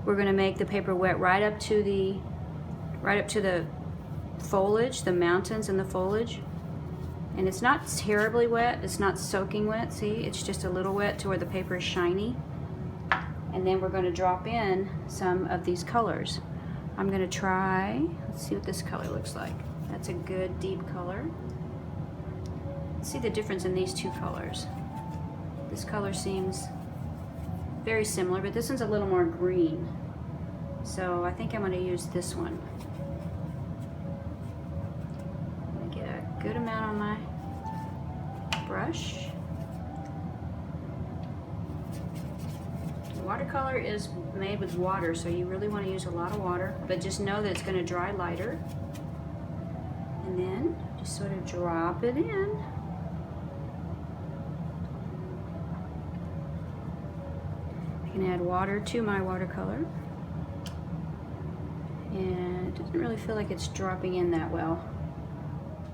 we're going to make the paper wet right up to the foliage, the mountains and the foliage. And it's not terribly wet, it's not soaking wet, see? It's just a little wet to where the paper is shiny. And then we're going to drop in some of these colors. I'm going to try, let's see what this color looks like. That's a good deep color. Let's see the difference in these two colors. This color seems very similar, but this one's a little more green. So I think I'm going to use this one. I'm going to get a good amount on my brush. Watercolor is made with water, so you really want to use a lot of water, but just know that it's going to dry lighter. And then just sort of drop it in. I can add water to my watercolor. And it doesn't really feel like it's dropping in that well.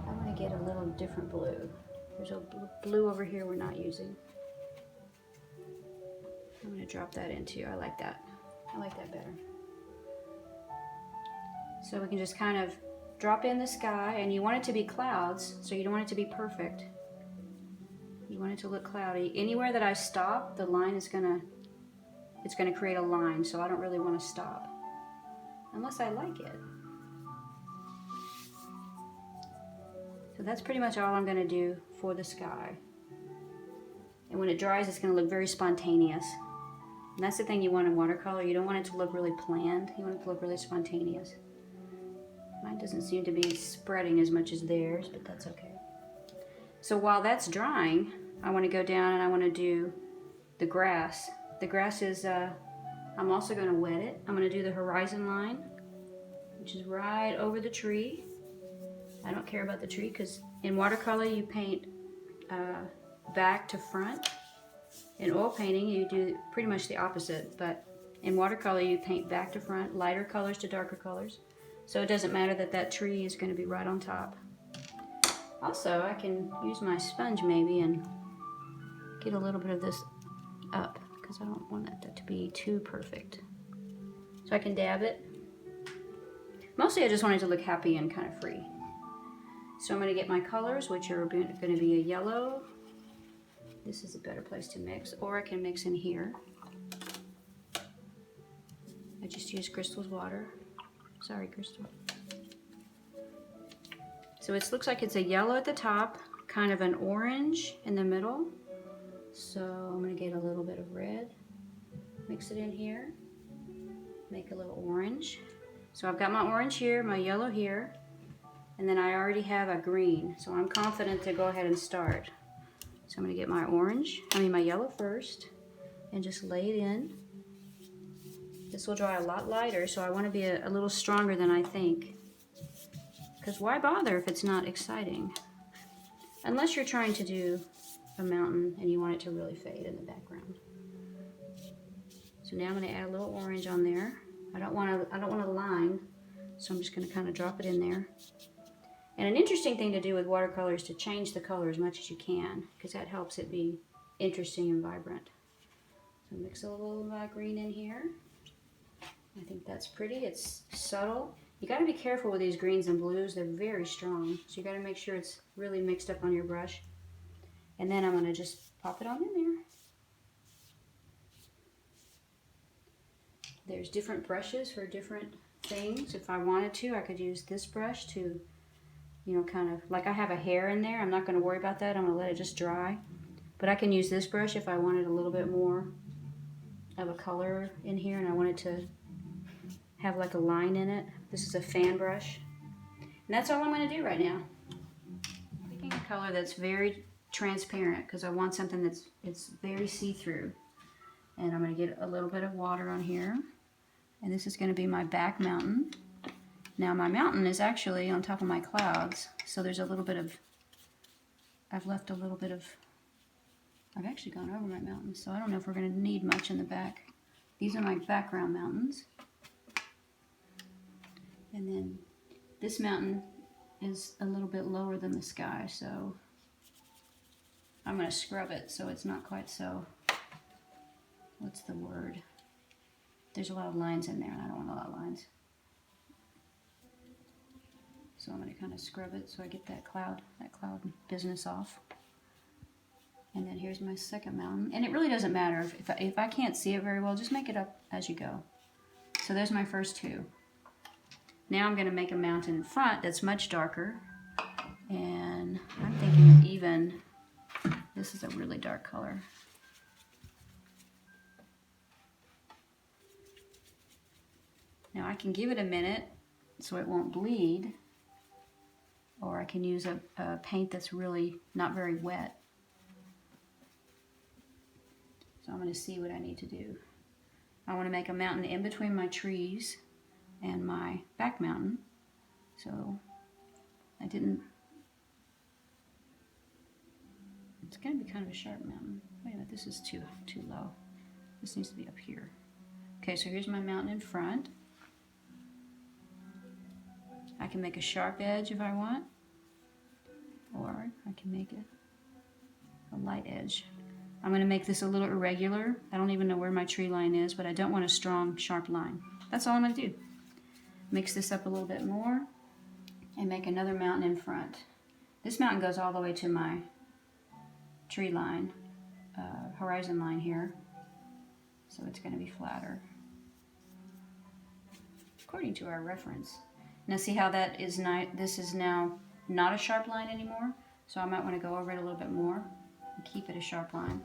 I want to get a little different blue. There's a blue over here we're not using. I'm going to drop that in too. I like that. I like that better. So we can just kind of drop in the sky, and you want it to be clouds, so you don't want it to be perfect. You want it to look cloudy. Anywhere that I stop, the line is it's gonna create a line, so I don't really want to stop unless I like it. So that's pretty much all I'm going to do for the sky. And when it dries, it's going to look very spontaneous. And that's the thing you want in watercolor. You don't want it to look really planned. You want it to look really spontaneous. Mine doesn't seem to be spreading as much as theirs, but that's okay. So while that's drying, I want to go down and I want to do the grass. The grass is, I'm also going to wet it. I'm going to do the horizon line, which is right over the tree. I don't care about the tree because in watercolor you paint back to front. In oil painting you do pretty much the opposite, but in watercolor you paint back to front, lighter colors to darker colors. So it doesn't matter that that tree is going to be right on top. Also, I can use my sponge maybe and get a little bit of this up because I don't want that to be too perfect. So I can dab it. Mostly I just want it to look happy and kind of free. So I'm going to get my colors, which are going to be a yellow. This is a better place to mix, or I can mix in here. I just use Crystal's water. Sorry, Crystal. So it looks like it's a yellow at the top, kind of an orange in the middle. So I'm going to get a little bit of red, mix it in here, make a little orange. So I've got my orange here, my yellow here, and then I already have a green. So I'm confident to go ahead and start. So I'm going to get my yellow first, and just lay it in. This will dry a lot lighter, so I want to be a little stronger than I think. Because why bother if it's not exciting? Unless you're trying to do a mountain and you want it to really fade in the background. So now I'm going to add a little orange on there. I don't want a line, so I'm just going to kind of drop it in there. And an interesting thing to do with watercolor is to change the color as much as you can, because that helps it be interesting and vibrant. So mix a little green in here. I think that's pretty. It's subtle. You got to be careful with these greens and blues. They're very strong, so you got to make sure it's really mixed up on your brush. And then I'm going to just pop it on in there. There's different brushes for different things. If I wanted to, I could use this brush to, you know, kind of, like I have a hair in there. I'm not going to worry about that. I'm going to let it just dry. But I can use this brush if I wanted a little bit more of a color in here and I wanted to have like a line in it. This is a fan brush. And that's all I'm going to do right now. Picking a color that's very transparent because I want something it's very see-through. And I'm going to get a little bit of water on here. And this is going to be my back mountain. Now my mountain is actually on top of my clouds, so there's a little bit of, I've actually gone over my mountains, so I don't know if we're going to need much in the back. These are my background mountains. And then this mountain is a little bit lower than the sky, so I'm going to scrub it so it's not quite so, what's the word? There's a lot of lines in there, and I don't want a lot of lines. So I'm going to kind of scrub it so I get that cloud business off. And then here's my second mountain. And it really doesn't matter. If I can't see it very well, just make it up as you go. So there's my first two. Now I'm going to make a mountain in front that's much darker. And I'm thinking of even, this is a really dark color. Now I can give it a minute so it won't bleed. Or I can use a paint that's really not very wet. So I'm going to see what I need to do. I want to make a mountain in between my trees and my back mountain. So I didn't, it's going to be kind of a sharp mountain. Wait a minute, this is too low. This needs to be up here. Okay, so here's my mountain in front. I can make a sharp edge if I want, or I can make it a light edge. I'm going to make this a little irregular. I don't even know where my tree line is, but I don't want a strong, sharp line. That's all I'm going to do. Mix this up a little bit more and make another mountain in front. This mountain goes all the way to my tree line, horizon line here, so it's going to be flatter, according to our reference. Now see how that is not, this is now not a sharp line anymore, so I might want to go over it a little bit more and keep it a sharp line.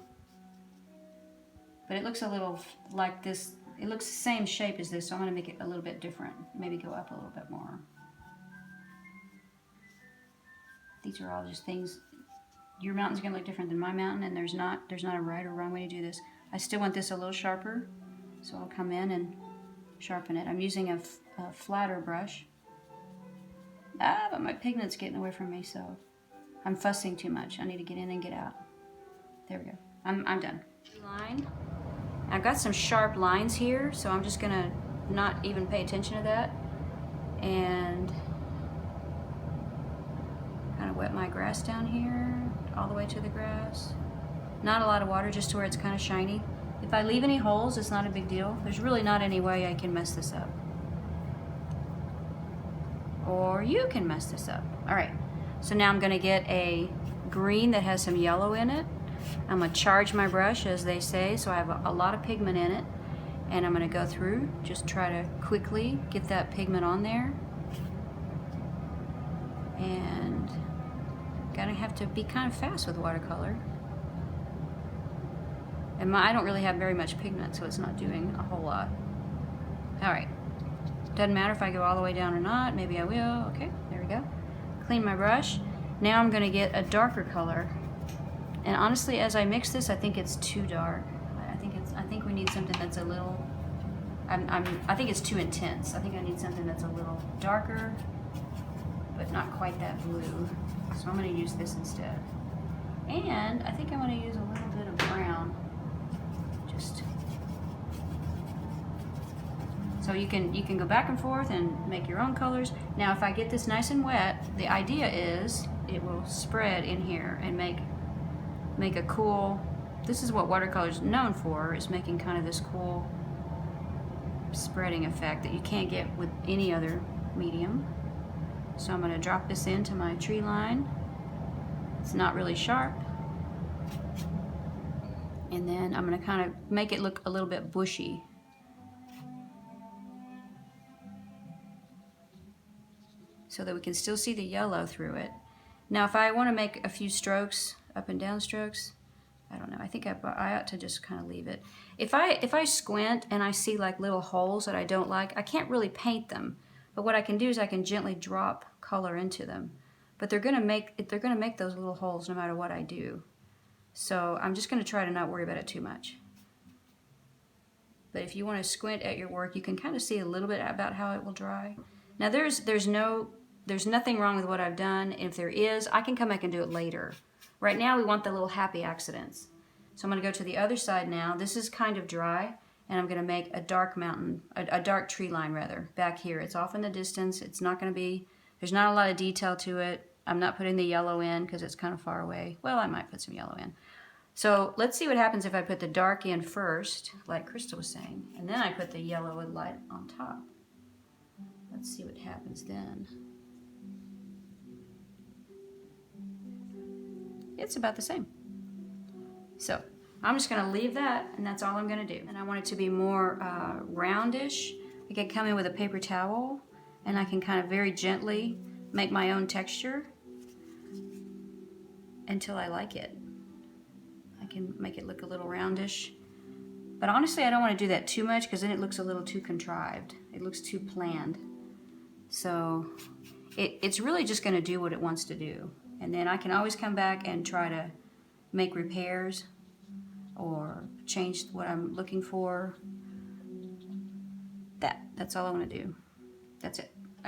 But it looks a little like this, it looks the same shape as this, so I'm going to make it a little bit different. Maybe go up a little bit more. These are all just things, your mountain's going to look different than my mountain, and there's not a right or wrong way to do this. I still want this a little sharper, so I'll come in and sharpen it. I'm using a flatter brush. But my pigment's getting away from me, so I'm fussing too much. I need to get in and get out. There we go. I'm done. Line. I've got some sharp lines here, so I'm just gonna not even pay attention to that and kind of wet my grass down here all the way to the grass. Not a lot of water, just to where it's kind of shiny. If I leave any holes, it's not a big deal. There's really not any way I can mess this up. Or you can mess this up. All right, so now I'm gonna get a green that has some yellow in it. I'm gonna charge my brush, as they say, so I have a lot of pigment in it. And I'm gonna go through, just try to quickly get that pigment on there. And gonna have to be kind of fast with watercolor. And I don't really have very much pigment, so it's not doing a whole lot. All right. Doesn't matter if I go all the way down or not. Maybe I will. Okay, there we go. Clean my brush. Now I'm going to get a darker color. And honestly, as I mix this, I think it's too dark. I think we need something that's a little. I think it's too intense. I think I need something that's a little darker, but not quite that blue. So I'm going to use this instead. And I think I'm going to use a little bit of brown. Just. So you can go back and forth and make your own colors. Now if I get this nice and wet, the idea is it will spread in here and make a cool, this is what watercolor is known for, is making kind of this cool spreading effect that you can't get with any other medium. So I'm going to drop this into my tree line. It's not really sharp. And then I'm going to kind of make it look a little bit bushy. So that we can still see the yellow through it. Now if I want to make a few strokes, up and down strokes, I don't know, I think I ought to just kind of leave it. If I squint and I see like little holes that I don't like, I can't really paint them. But what I can do is I can gently drop color into them. But they're gonna make those little holes no matter what I do. So I'm just gonna try to not worry about it too much. But if you want to squint at your work, you can kind of see a little bit about how it will dry. Now there's nothing wrong with what I've done. If there is, I can come back and do it later. Right now we want the little happy accidents. So I'm going to go to the other side now. This is kind of dry, and I'm going to make a dark mountain, a dark tree line rather, back here. It's off in the distance. It's not going to be, there's not a lot of detail to it. I'm not putting the yellow in because it's kind of far away. Well, I might put some yellow in. So let's see what happens if I put the dark in first, like Krista was saying, and then I put the yellow and light on top. Let's see what happens then. It's about the same. So I'm just gonna leave that, and that's all I'm gonna do. And I want it to be more roundish. I can come in with a paper towel, and I can kind of very gently make my own texture until I like it. I can make it look a little roundish. But honestly, I don't want to do that too much because then it looks a little too contrived. It looks too planned. So it's really just going to do what it wants to do. And then I can always come back and try to make repairs or change what I'm looking for. That's all I want to do. That's it.